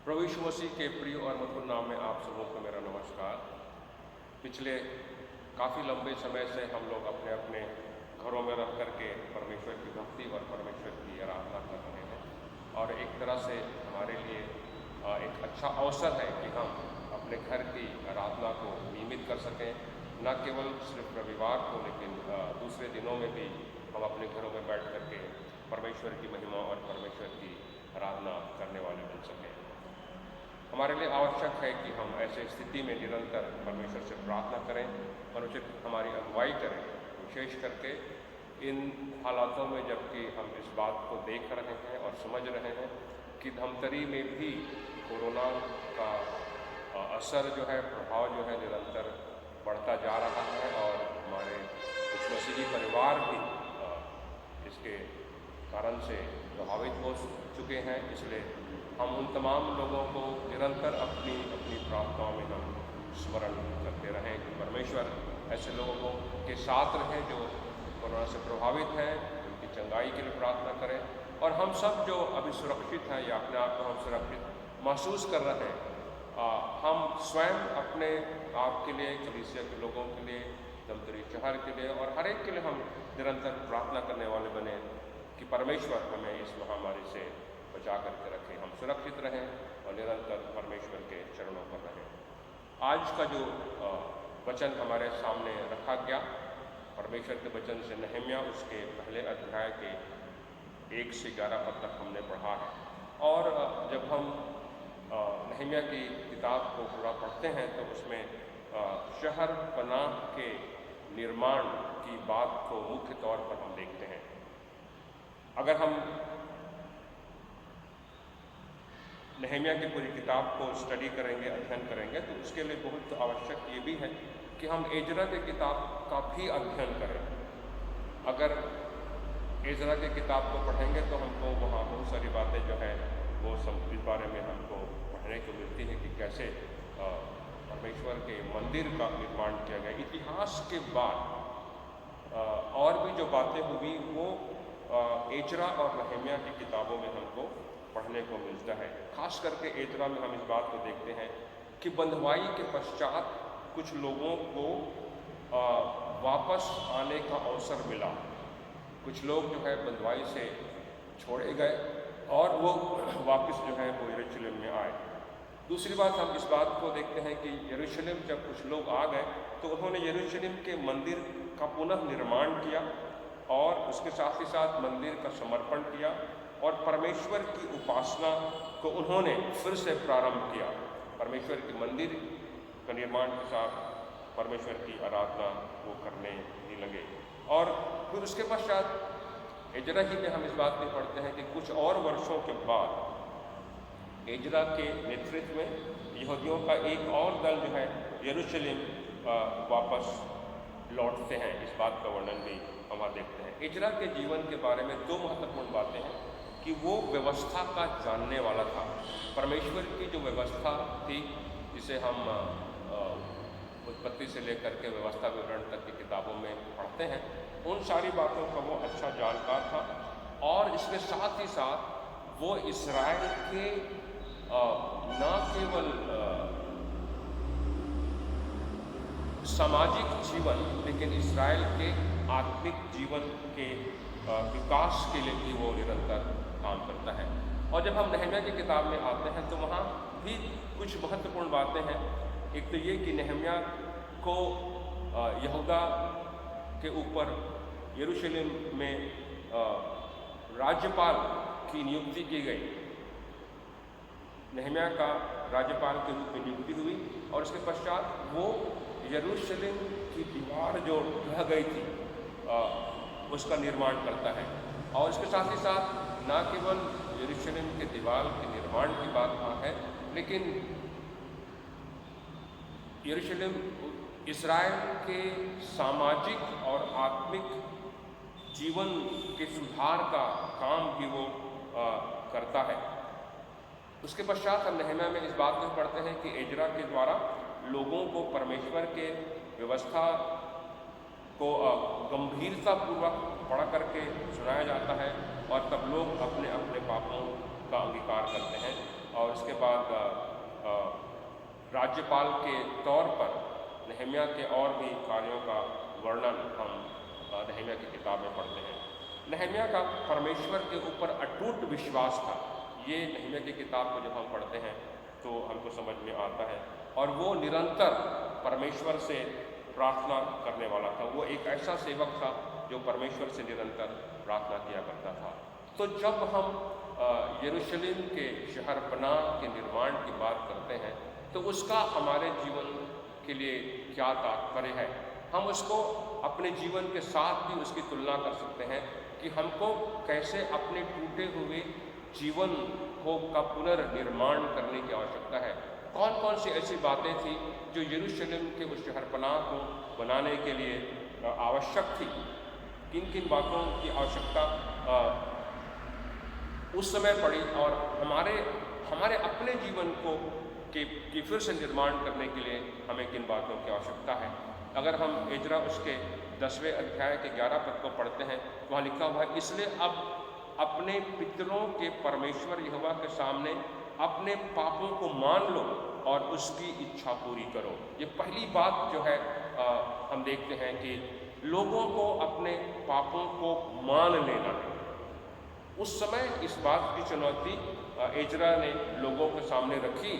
प्रभु यीशु मसीह के प्रिय और मधुर नाम में आप सबों को मेरा नमस्कार। पिछले काफ़ी लंबे समय से हम लोग अपने अपने घरों में रह करके परमेश्वर की भक्ति और परमेश्वर की आराधना कर रहे हैं और एक तरह से हमारे लिए एक अच्छा अवसर है कि हम अपने घर की आराधना को नियमित कर सकें, न केवल सिर्फ रविवार को लेकिन दूसरे दिनों में भी हम अपने घरों में बैठ करके परमेश्वर की महिमा और परमेश्वर की आराधना करने वाले बन सकें। हमारे लिए आवश्यक है कि हम ऐसे स्थिति में निरंतर परमेश्वर से प्रार्थना करें और उसे हमारी अगुवाई करें, विशेष करके इन हालातों में जबकि हम इस बात को देख रहे हैं और समझ रहे हैं कि धमतरी में भी कोरोना का असर जो है, प्रभाव जो है निरंतर बढ़ता जा रहा है और हमारे कुछ मसीही परिवार भी इसके कारण से प्रभावित हो चुके हैं। इसलिए हम उन तमाम लोगों को निरंतर अपनी अपनी प्रार्थनाओं में हम स्मरण करते रहें कि परमेश्वर ऐसे लोगों के साथ रहें जो कोरोना से प्रभावित हैं, उनकी चंगाई के लिए प्रार्थना करें और हम सब जो अभी सुरक्षित हैं या अपने आप को हम सुरक्षित महसूस कर रहे हैं, हम स्वयं अपने आप के लिए, कलीसिया के लोगों के लिए, धमतरी शहर के लिए और हर एक के लिए हम निरंतर प्रार्थना करने वाले बने कि परमेश्वर हमें इस महामारी से बचा करके रखें, हम सुरक्षित रहें और निरंतर परमेश्वर के चरणों पर रहें। आज का जो वचन हमारे सामने रखा गया परमेश्वर के वचन से नहम्या, उसके पहले अध्याय के 1 से 11 पद तक हमने पढ़ा है और जब हम नहम्या की किताब को पूरा पढ़ते हैं तो उसमें शहर पनाह के निर्माण की बात को मुख्य तौर पर हम देखते हैं। अगर हम नहम्या की पूरी किताब को स्टडी करेंगे, अध्ययन करेंगे, तो उसके लिए बहुत आवश्यक ये भी है कि हम एजरा की किताब का भी अध्ययन करें। अगर एजरा की किताब को पढ़ेंगे तो हमको वहाँ बहुत सारी बातें जो है वो सब इस बारे में हमको पढ़ने को मिलती है कि कैसे परमेश्वर के मंदिर का निर्माण किया गया। इतिहास के बाद और भी जो बातें हुई वो एजरा और नहम्या की किताबों में हमको पढ़ने को मिलता है। खास करके एजरा में हम इस बात को देखते हैं कि बंधुआई के पश्चात कुछ लोगों को वापस आने का अवसर मिला। कुछ लोग जो है बंधुआई से छोड़े गए और वो वापस जो है वो यरूशलेम में आए। दूसरी बात हम इस बात को देखते हैं कि यरूशलेम जब कुछ लोग आ गए तो उन्होंने यरूशलेम के मंदिर का पुनः निर्माण किया और उसके साथ ही साथ मंदिर का समर्पण किया और परमेश्वर की उपासना को उन्होंने फिर से प्रारंभ किया। परमेश्वर के मंदिर का निर्माण के साथ परमेश्वर की आराधना वो करने ही लगे और फिर उसके पश्चात एजरा ही में हम इस बात में पढ़ते हैं कि कुछ और वर्षों के बाद एजरा के नेतृत्व में यहूदियों का एक और दल जो है यरूशलेम वापस लौटते हैं। इस बात का वर्णन भी हम वहाँ देखते हैं। एजरा के जीवन के बारे में दो महत्वपूर्ण बातें हैं कि वो व्यवस्था का जानने वाला था। परमेश्वर की जो व्यवस्था थी जिसे हम उत्पत्ति से लेकर के व्यवस्था विवरण तक की किताबों में पढ़ते हैं, उन सारी बातों का वो अच्छा जानकार था और इसके साथ ही साथ वो इस्राएल के न केवल सामाजिक जीवन लेकिन इस्राएल के आत्मिक जीवन के विकास के लिए भी वो निरंतर काम करता है। और जब हम नहम्या की किताब में आते हैं तो वहाँ भी कुछ महत्वपूर्ण बातें हैं। एक तो ये कि नहम्या को यहूदा के ऊपर यरूशलेम में राज्यपाल की नियुक्ति की गई। नहम्या का राज्यपाल के रूप में नियुक्ति हुई और उसके पश्चात वो यरूशलेम की दीवार जो ढह गई थी उसका निर्माण करता है और इसके साथ ही साथ न केवल यरूशलेम के दीवार के निर्माण की बात वहाँ है, लेकिन यरूशलेम इस्राएल के सामाजिक और आत्मिक जीवन के सुधार का काम भी वो करता है। उसके पश्चात हम नहम्या में इस बात को पढ़ते हैं कि एजरा के द्वारा लोगों को परमेश्वर के व्यवस्था को गंभीरतापूर्वक पढ़ करके सुनाया जाता है और तब लोग अपने अपने पापों का अंगीकार करते हैं और उसके बाद राज्यपाल के तौर पर नहम्याह के और भी कार्यों का वर्णन हम नहम्याह की किताब में पढ़ते हैं। नहम्याह का परमेश्वर के ऊपर अटूट विश्वास था। ये नहम्याह की किताब को जब हम पढ़ते हैं तो हमको समझ में आता है। और वो निरंतर परमेश्वर से प्रार्थना करने वाला था। वो एक ऐसा सेवक था जो परमेश्वर से निरंतर प्रार्थना किया करता था। तो जब हम यरूशलेम के शहरपनाह के निर्माण की बात करते हैं तो उसका हमारे जीवन के लिए क्या तात्पर्य है, हम उसको अपने जीवन के साथ भी उसकी तुलना कर सकते हैं कि हमको कैसे अपने टूटे हुए जीवन को का पुनर्निर्माण करने की आवश्यकता है। कौन कौन सी ऐसी बातें थी जो यरूशलेम के उस शहरपनाह को बनाने के लिए आवश्यक थी, किन किन बातों की आवश्यकता उस समय पड़ी और हमारे अपने जीवन को कि फिर से निर्माण करने के लिए हमें किन बातों की आवश्यकता है। अगर हम एजरा उसके 10वें अध्याय के 11 पद को पढ़ते हैं, वहाँ लिखा हुआ है, इसलिए अब अपने पितरों के परमेश्वर यहोवा के सामने अपने पापों को मान लो और उसकी इच्छा पूरी करो। ये पहली बात जो है हम देखते हैं कि लोगों को अपने पापों को मान लेना है। उस समय इस बात की चुनौती एजरा ने लोगों के सामने रखी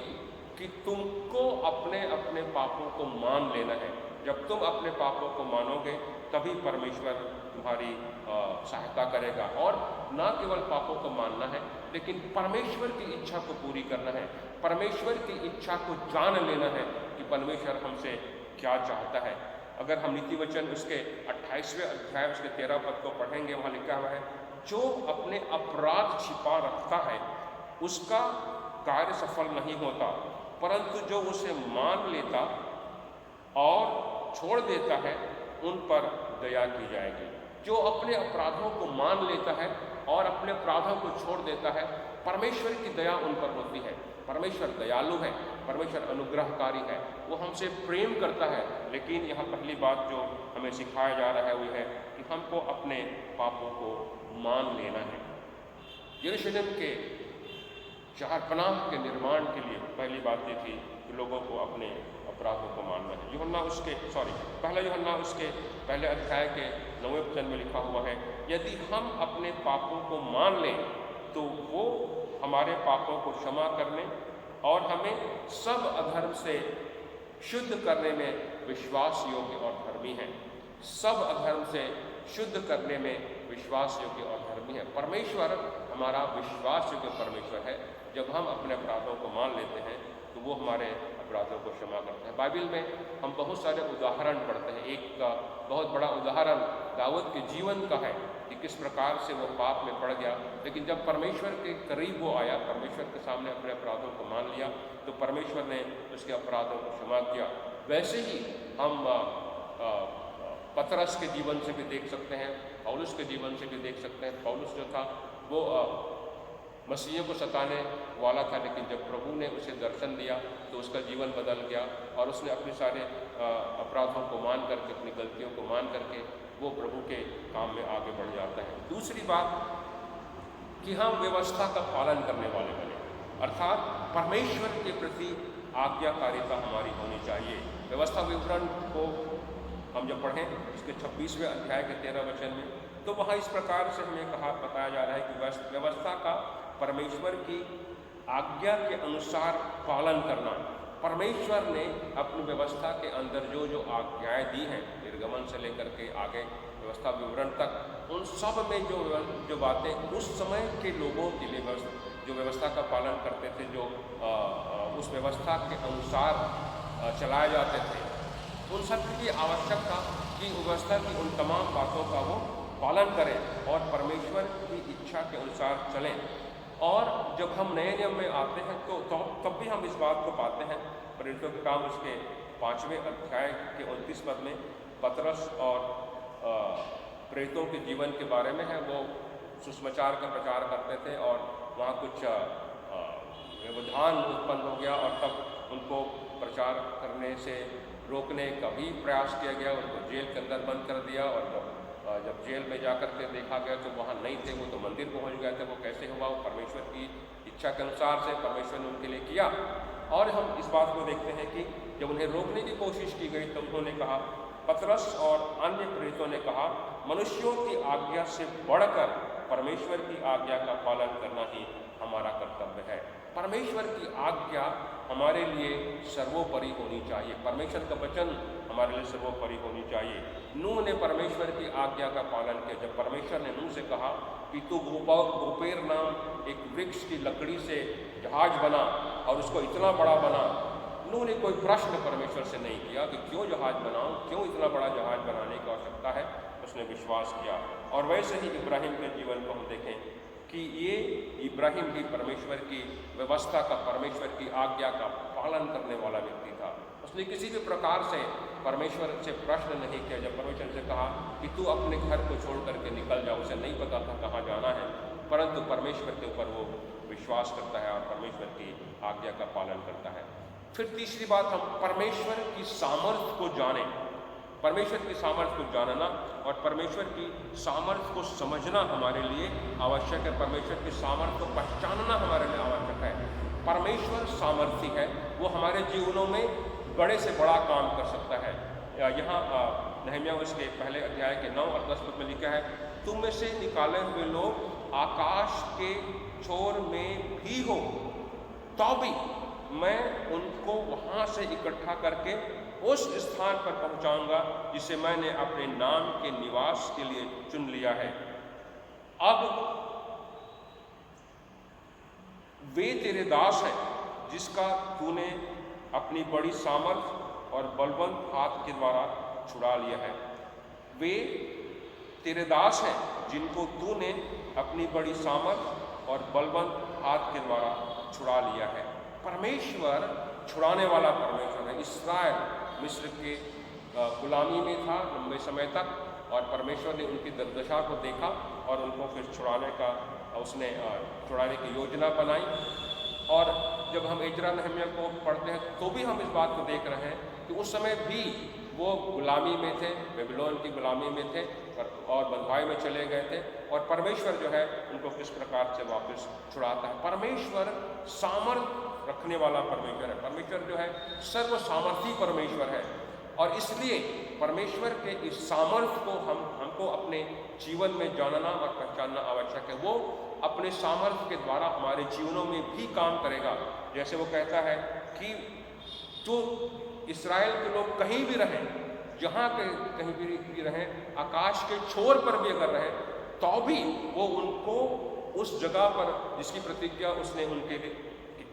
कि तुमको अपने अपने पापों को मान लेना है। जब तुम अपने पापों को मानोगे तभी परमेश्वर तुम्हारी सहायता करेगा। और न केवल पापों को मानना है लेकिन परमेश्वर की इच्छा को पूरी करना है। परमेश्वर की इच्छा को जान लेना है कि परमेश्वर हमसे क्या चाहता है। अगर हम नीति वचन उसके 28वें अध्याय उसके 13 पद को पढ़ेंगे, वहाँ लिखा हुआ है, जो अपने अपराध छिपा रखता है उसका कार्य सफल नहीं होता, परंतु जो उसे मान लेता और छोड़ देता है उन पर दया की जाएगी। जो अपने अपराधों को मान लेता है और अपने अपराधों को छोड़ देता है, परमेश्वर की दया उन पर होती है। परमेश्वर दयालु है, परमेश्वर अनुग्रहकारी है, वो हमसे प्रेम करता है। लेकिन यहाँ पहली बात जो हमें सिखाया जा रहा है वो है कि हमको अपने पापों को मान लेना है। यरूशलेम के शहरपनाह के निर्माण के लिए पहली बात ये थी कि लोगों को अपने अपराधों को मानना है। पहला यूहन्ना उसके पहले अध्याय के 9वें वचन में लिखा हुआ है, यदि हम अपने पापों को मान लें तो वो हमारे पापों को क्षमा करने और हमें सब अधर्म से शुद्ध करने में विश्वास योग्य और धर्मी है। सब अधर्म से शुद्ध करने में विश्वास योग्य और धर्मी है। परमेश्वर हमारा विश्वास योग्य परमेश्वर है। जब हम अपने अपराधों को मान लेते हैं तो वो हमारे अपराधों को क्षमा करते हैं। बाइबल में हम बहुत सारे उदाहरण पढ़ते हैं। एक बहुत बड़ा उदाहरण दाऊद के जीवन का है कि किस प्रकार से वो पाप में पड़ गया, लेकिन जब परमेश्वर के करीब वो आया, परमेश्वर के सामने अपने अपराधों को मान लिया तो परमेश्वर ने उसके अपराधों को क्षमा किया। वैसे ही हम पतरस के जीवन से भी देख सकते हैं, पौलुस के जीवन से भी देख सकते हैं। पौलुस जो था वो मसीह को सताने वाला था, लेकिन जब प्रभु ने उसे दर्शन दिया तो उसका जीवन बदल गया और उसने अपने सारे अपराधों को मान करके, अपनी गलतियों को मान करके वो प्रभु के काम में आगे बढ़ जाता है। दूसरी बात कि हम व्यवस्था का पालन करने वाले बने, अर्थात परमेश्वर के प्रति आज्ञाकारिता हमारी होनी चाहिए। व्यवस्था विवरण को हम जब पढ़ें इसके 26वें अध्याय के 13 वचन में, तो वहाँ इस प्रकार से हमें बताया जा रहा है कि व्यवस्था का परमेश्वर की आज्ञा के अनुसार पालन करना। परमेश्वर ने अपनी व्यवस्था के अंदर जो जो आज्ञाएं दी हैं, निर्गमन से लेकर के आगे व्यवस्था विवरण तक, उन सब में जो बातें उस समय के लोगों के लिए जो व्यवस्था का पालन करते थे, जो उस व्यवस्था के अनुसार चलाए जाते थे, उन सब के लिए आवश्यक था कि व्यवस्था की उन तमाम बातों का वो पालन करें और परमेश्वर की इच्छा के अनुसार चलें। और जब हम नए नियम में आते हैं तो तब भी हम इस बात को पाते हैं। प्रेरितों के काम उसके 5वें अध्याय के 29 पद में पतरस और प्रेरितों के जीवन के बारे में है। वो सुसमाचार का प्रचार करते थे और वहाँ कुछ व्यवधान उत्पन्न हो गया और तब उनको प्रचार करने से रोकने का भी प्रयास किया गया। उनको जेल के अंदर बंद कर दिया और जब जेल में जाकर के देखा गया तो वहाँ नहीं थे, वो तो मंदिर पहुँच गए थे। वो कैसे हुआ? वो परमेश्वर की इच्छा के अनुसार से परमेश्वर ने उनके लिए किया। और हम इस बात को देखते हैं कि जब उन्हें रोकने की कोशिश की गई तो उन्होंने कहा, पतरस और अन्य प्रेरितों ने कहा, मनुष्यों की आज्ञा से बढ़कर परमेश्वर की आज्ञा का पालन करना ही हमारा कर्तव्य है। परमेश्वर की आज्ञा हमारे लिए सर्वोपरि होनी चाहिए। परमेश्वर का वचन हमारे लिए सर्वोपरि होनी चाहिए। नूह ने परमेश्वर की आज्ञा का पालन किया। जब परमेश्वर ने नूह से कहा कि तू गोपेर नाम एक वृक्ष की लकड़ी से जहाज बना और उसको इतना बड़ा बना, नूह ने कोई प्रश्न परमेश्वर से नहीं किया कि क्यों जहाज बनाऊं, क्यों इतना बड़ा जहाज बनाने की आवश्यकता है। उसने विश्वास किया। और वैसे ही इब्राहिम के जीवन को हम देखें कि ये इब्राहिम भी परमेश्वर की व्यवस्था का, परमेश्वर की आज्ञा का पालन करने वाला व्यक्ति था। उसने किसी भी प्रकार से परमेश्वर से प्रश्न नहीं किया। जब परमेश्वर से कहा कि तू अपने घर को छोड़ करके निकल जा, उसे नहीं पता था कहाँ जाना है, परंतु परमेश्वर के ऊपर वो विश्वास करता है और परमेश्वर की आज्ञा का पालन करता है। फिर तीसरी बात, हम परमेश्वर की सामर्थ्य को जानें। परमेश्वर की सामर्थ्य को जानना और परमेश्वर की सामर्थ्य को समझना हमारे लिए आवश्यक है। परमेश्वर की सामर्थ्य को पहचानना हमारे लिए आवश्यक है। परमेश्वर सामर्थी है, वो हमारे जीवनों में बड़े से बड़ा काम कर सकता है। यहाँ नहम्याह उसके पहले अध्याय के 9 और 10 पद में लिखा है, तुम में से निकाले हुए लोग आकाश के छोर में भी हो तो भी मैं उनको वहाँ से इकट्ठा करके उस स्थान पर पहुँचाऊँगा जिसे मैंने अपने नाम के निवास के लिए चुन लिया है। अब वे तेरे दास हैं जिसका तूने अपनी बड़ी सामर्थ और बलवंत हाथ के द्वारा छुड़ा लिया है। वे तेरे दास हैं जिनको तूने अपनी बड़ी सामर्थ और बलवंत हाथ के द्वारा छुड़ा लिया है। परमेश्वर छुड़ाने वाला परमेश्वर है। इस्राएल मिस्र के गुलामी में था लंबे समय तक और परमेश्वर ने उनकी दुर्दशा को देखा और उनको फिर छुड़ाने का उसने छुड़ाने की योजना बनाई। और जब हम इजरा नहम्याह को पढ़ते हैं तो भी हम इस बात को देख रहे हैं कि उस समय भी वो गुलामी में थे, बेबीलोन की गुलामी में थे और बंधुआई में चले गए थे और परमेश्वर जो है उनको किस प्रकार से वापस छुड़ाता है। परमेश्वर सामर्थ रखने वाला परमेश्वर है। परमेश्वर जो है सर्व सामर्थी परमेश्वर है और इसलिए परमेश्वर के इस सामर्थ्य को हमको अपने जीवन में जानना और पहचानना आवश्यक है। वो अपने सामर्थ्य के द्वारा हमारे जीवनों में भी काम करेगा। जैसे वो कहता है कि जो इस्राएल के लोग कहीं भी रहें, जहाँ कहीं भी रहें, आकाश के छोर पर भी अगर रहें तो भी वो उनको उस जगह पर जिसकी प्रतिज्ञा उसने उनके लिए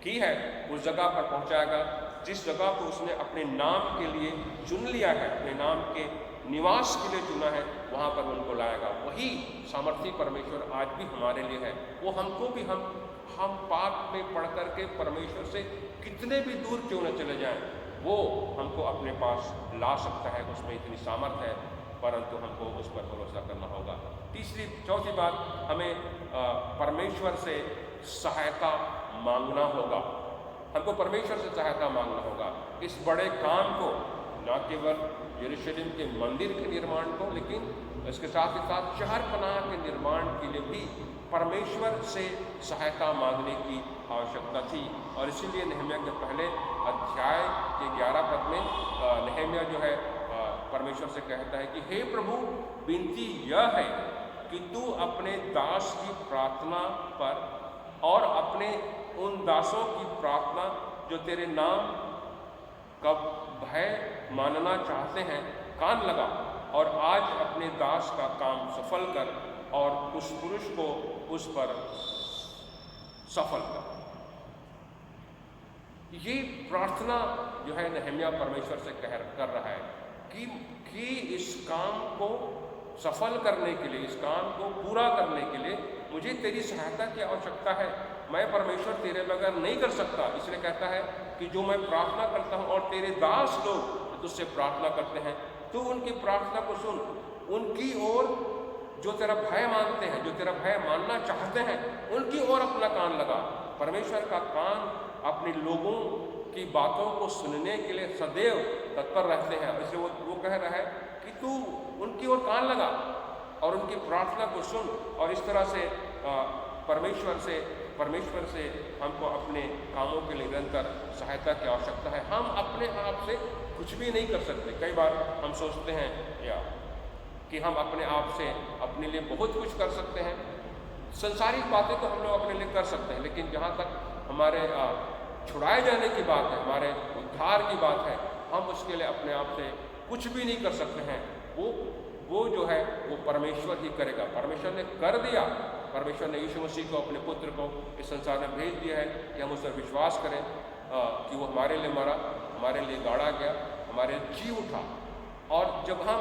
की है उस जगह पर पहुंचाएगा जिस जगह को उसने अपने नाम के लिए चुन लिया है, अपने नाम के निवास के लिए चुना है, वहाँ पर उनको लाएगा। वही सामर्थी परमेश्वर आज भी हमारे लिए है। वो हमको भी हम पाप में पढ़ करके परमेश्वर से कितने भी दूर क्यों न चले जाएं, वो हमको अपने पास ला सकता है। उसमें इतनी सामर्थ्य है, परंतु हमको उस पर भरोसा करना होगा। चौथी बात, हमें परमेश्वर से सहायता मांगना होगा। हमको परमेश्वर से सहायता मांगना होगा इस बड़े काम को, न केवल यरूशलेम के मंदिर के निर्माण को, लेकिन इसके साथ ही साथ शहरपनाह के निर्माण के लिए भी परमेश्वर से सहायता मांगने की आवश्यकता थी। और इसीलिए नहम्याह के पहले अध्याय के 11 पद में नहम्याह जो है परमेश्वर से कहता है कि हे प्रभु, विनती यह है कि तू अपने दास की प्रार्थना पर और अपने उन दासों की प्रार्थना जो तेरे नाम का भय मानना चाहते हैं कान लगा और आज अपने दास का काम सफल कर और उस पुरुष को उस पर सफल कर। ये प्रार्थना जो है नहम्याह परमेश्वर से कर रहा है कि इस काम को सफल करने के लिए, इस काम को पूरा करने के लिए मुझे तेरी सहायता की आवश्यकता है। मैं परमेश्वर तेरे बगैर नहीं कर सकता। इसलिए कहता है कि जो मैं प्रार्थना करता हूँ और तेरे दास लोग तुझसे प्रार्थना करते हैं, तो उनकी प्रार्थना को सुन, उनकी ओर जो तेरा भय मानते हैं, जो तेरा भय मानना चाहते हैं, उनकी ओर अपना कान लगा। परमेश्वर का कान अपने लोगों की बातों को सुनने के लिए सदैव तत्पर रहते हैं। इसलिए वो कह रहा है कि तू उनकी ओर कान लगा और उनकी प्रार्थना को सुन और इस तरह से परमेश्वर से परमेश्वर से हमको अपने कामों के लिए निरंतर सहायता की आवश्यकता है। हम अपने आप से कुछ भी नहीं कर सकते। कई बार हम सोचते हैं कि हम अपने आप से अपने लिए बहुत कुछ कर सकते हैं। संसारिक बातें तो हम लोग अपने लिए कर सकते हैं, लेकिन जहाँ तक हमारे छुड़ाए जाने की बात है, हमारे उद्धार की बात है, हम उसके लिए अपने आप से कुछ भी नहीं कर सकते हैं। वो जो है वो परमेश्वर ही करेगा। परमेश्वर ने कर दिया। परमेश्वर ने यीशु मसीह को, अपने पुत्र को इस संसार में भेज दिया है कि हम उस पर विश्वास करें कि वो हमारे लिए मरा, हमारे लिए गाड़ा गया, हमारे लिए जी उठा। और जब हम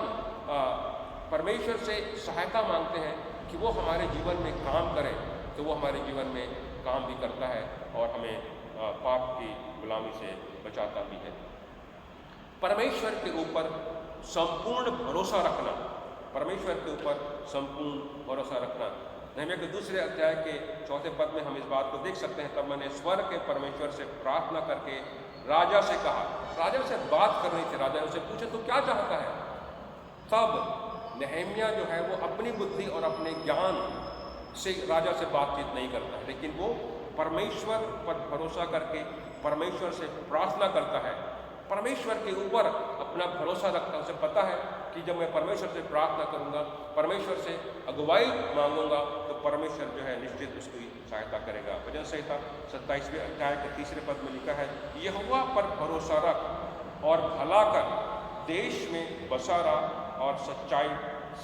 परमेश्वर से सहायता मांगते हैं कि वो हमारे जीवन में काम करे, तो वो हमारे जीवन में काम भी करता है और हमें पाप की गुलामी से बचाता भी है। परमेश्वर के ऊपर संपूर्ण भरोसा रखना, परमेश्वर के ऊपर संपूर्ण भरोसा रखना। नहम्याह के दूसरे अध्याय के 4 पद में हम इस बात को देख सकते हैं। तब मैंने स्वर्ग के परमेश्वर से प्रार्थना करके राजा से कहा। राजा से बात करनी थी। राजा उसे पूछे तो क्या चाहता है। तब नहम्याह जो है वो अपनी बुद्धि और अपने ज्ञान से राजा से बातचीत नहीं करता है, लेकिन वो परमेश्वर पर भरोसा करके परमेश्वर से प्रार्थना करता है, परमेश्वर के ऊपर अपना भरोसा रखता है। उसे पता है कि जब मैं परमेश्वर से प्रार्थना करूंगा, परमेश्वर से अगुवाई मांगूंगा, तो परमेश्वर जो है निश्चित उसकी सहायता करेगा। भजन संहिता 27वें अध्याय के 3 पद में लिखा है, यहोवा पर भरोसा रख और भला कर, देश में बसा रह और सच्चाई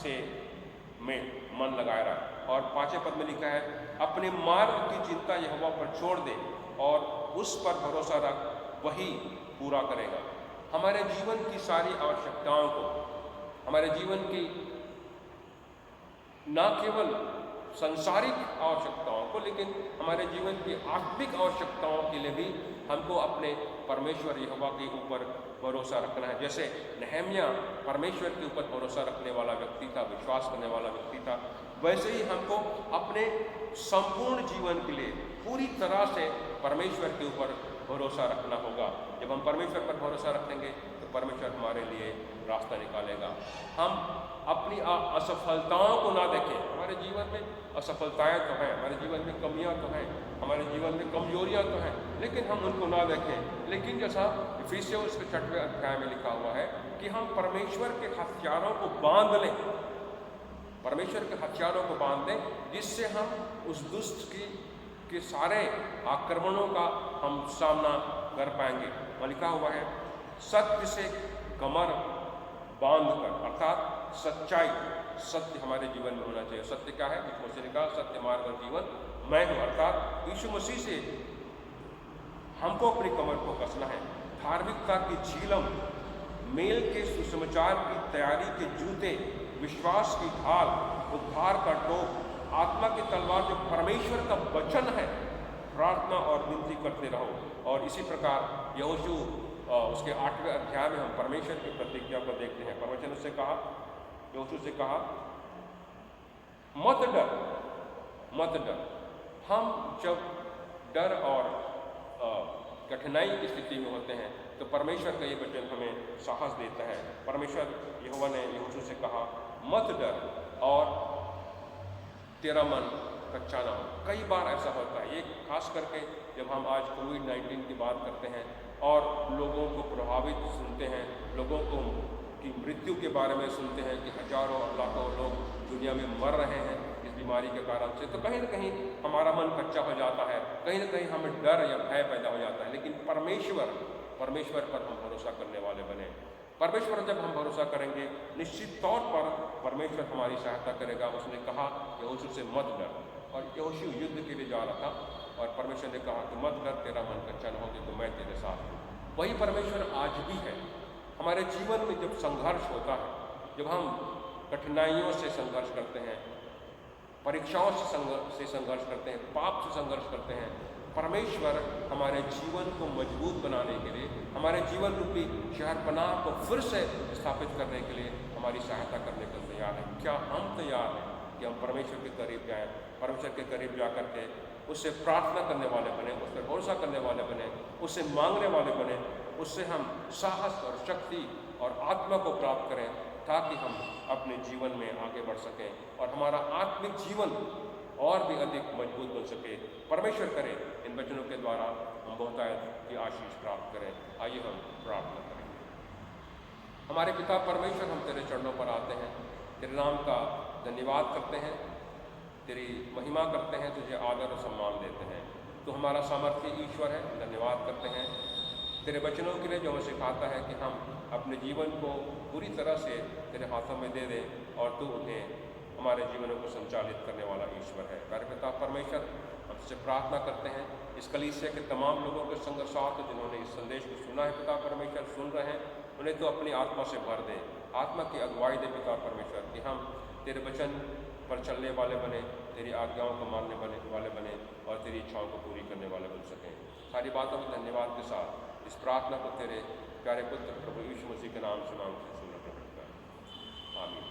से में मन लगाए रहा। और 5वें पद में लिखा है, अपने मार्ग की चिंता यहोवा पर छोड़ दे और उस पर भरोसा रख, वही पूरा करेगा। हमारे जीवन की सारी आवश्यकताओं को, हमारे जीवन की न केवल सांसारिक आवश्यकताओं को, लेकिन हमारे जीवन की आत्मिक आवश्यकताओं के लिए भी हमको अपने परमेश्वर यहोवा के ऊपर भरोसा रखना है। जैसे नहम्याह परमेश्वर के ऊपर भरोसा रखने वाला व्यक्ति था, विश्वास करने वाला व्यक्ति था, वैसे ही हमको अपने संपूर्ण जीवन के लिए पूरी तरह से परमेश्वर के ऊपर भरोसा रखना होगा। जब हम परमेश्वर पर भरोसा रखेंगे तो परमेश्वर हमारे लिए रास्ता निकालेगा। हम अपनी असफलताओं को ना देखें। हमारे जीवन में असफलताएं तो हैं, हमारे जीवन में कमियां तो हैं, हमारे जीवन में कमजोरियां तो हैं, लेकिन हम उनको ना देखें। लेकिन जैसा इफिसियों उसके 6वें अध्याय में लिखा हुआ है कि हम परमेश्वर के हथियारों को बांध लें, परमेश्वर के हथियारों को बांध दें, जिससे हम उस दुष्ट के सारे आक्रमणों का हम सामना कर पाएंगे। वहाँ लिखा हुआ है, सत्य से कमर बांधकर, अर्थात सच्चाई, सत्य हमारे जीवन में होना चाहिए। सत्य क्या है? यीशु मसीह ने कहा, सत्य मार्ग और जीवन मैं हूँ। अर्थात यीशु मसीह से हमको अपनी कमर को कसना है। धार्मिकता की झीलम, मेल के सुसमाचार की तैयारी के जूते, विश्वास की ढाल, उद्धार का टोप, आत्मा की तलवार जो परमेश्वर का वचन है, प्रार्थना और विनती करते रहो। और इसी प्रकार यहोशू उसके 8वें अध्याय में हम परमेश्वर की प्रतिज्ञा को देखते हैं। परमेश्वर ने उससे कहा, यहोशू से कहा, मत डर, मत डर। हम जब डर और कठिनाई की स्थिति में होते हैं तो परमेश्वर का ये वचन हमें साहस देता है। परमेश्वर यहोवा ने यहोशू से कहा, मत डर और तेरा मन कच्चा ना हो। कई बार ऐसा होता है, ये खास करके जब हम आज कोविड-19 की बात करते हैं और लोगों को प्रभावित सुनते हैं, लोगों को की मृत्यु के बारे में सुनते हैं कि हजारों और लाखों लोग दुनिया में मर रहे हैं इस बीमारी के कारण से, तो कहीं ना कहीं हमारा मन कच्चा हो जाता है, कहीं ना कहीं हमें डर या भय पैदा हो जाता है। लेकिन परमेश्वर पर हम भरोसा करने वाले बने। परमेश्वर जब हम भरोसा करेंगे, निश्चित तौर पर परमेश्वर हमारी सहायता करेगा। उसने कहा यहोशू से मत डर, और यहोशू युद्ध के लिए जा रहा था और परमेश्वर ने कहा कि मत डर, तेरा मन कच्चा न होगे तो मैं तेरे साथ हूँ। वही परमेश्वर आज भी है। हमारे जीवन में जब संघर्ष होता है, जब हम कठिनाइयों से संघर्ष करते हैं, परीक्षाओं से संघर्ष करते हैं, पाप से संघर्ष करते हैं, परमेश्वर हमारे जीवन को मजबूत बनाने के लिए, हमारे जीवन रूपी शहरपनाह को फिर से स्थापित करने के लिए हमारी सहायता करने को तैयार है। क्या हम तैयार हैं कि हम परमेश्वर के करीब जाएं, परमेश्वर के करीब जा करके उससे प्रार्थना करने वाले बने, उस पर भरोसा करने वाले बने, उससे मांगने वाले बने, उससे हम साहस और शक्ति और आत्मा को प्राप्त करें, ताकि हम अपने जीवन में आगे बढ़ सकें और हमारा आत्मिक जीवन और भी अधिक मजबूत बन सके। परमेश्वर करे इन वचनों के द्वारा हम बहुतायत की आशीष प्राप्त करें। आइए हम प्रार्थना करें। हमारे पिता परमेश्वर, हम तेरे चरणों पर आते हैं, तेरे नाम का धन्यवाद करते हैं, तेरी महिमा करते हैं, तुझे आदर और सम्मान देते हैं। तो हमारा सामर्थ्य ईश्वर है, हम धन्यवाद करते हैं तेरे वचनों के लिए जो हमें सिखाता है कि हम अपने जीवन को पूरी तरह से तेरे हाथों में दे दें और तू उन्हें हमारे जीवनों को संचालित करने वाला ईश्वर है। प्यारे पिता परमेश्वर, हमसे प्रार्थना करते हैं इस कलीसिया के तमाम लोगों के संग साथ जिन्होंने इस संदेश को सुना है, पिता परमेश्वर सुन रहे हैं, उन्हें तो अपनी आत्मा से भर दे, आत्मा की अगुवाई दे पिता परमेश्वर, कि हम तेरे वचन पर चलने वाले बने, तेरी आज्ञाओं को मानने वाले बने और तेरी इच्छाओं को पूरी करने वाले बन सकें। सारी बातों में धन्यवाद के साथ इस प्रार्थना को तेरे प्यारे पुत्र प्रभु यीशु मसीह के नाम से मांगते हैं, सुन कर। आमीन।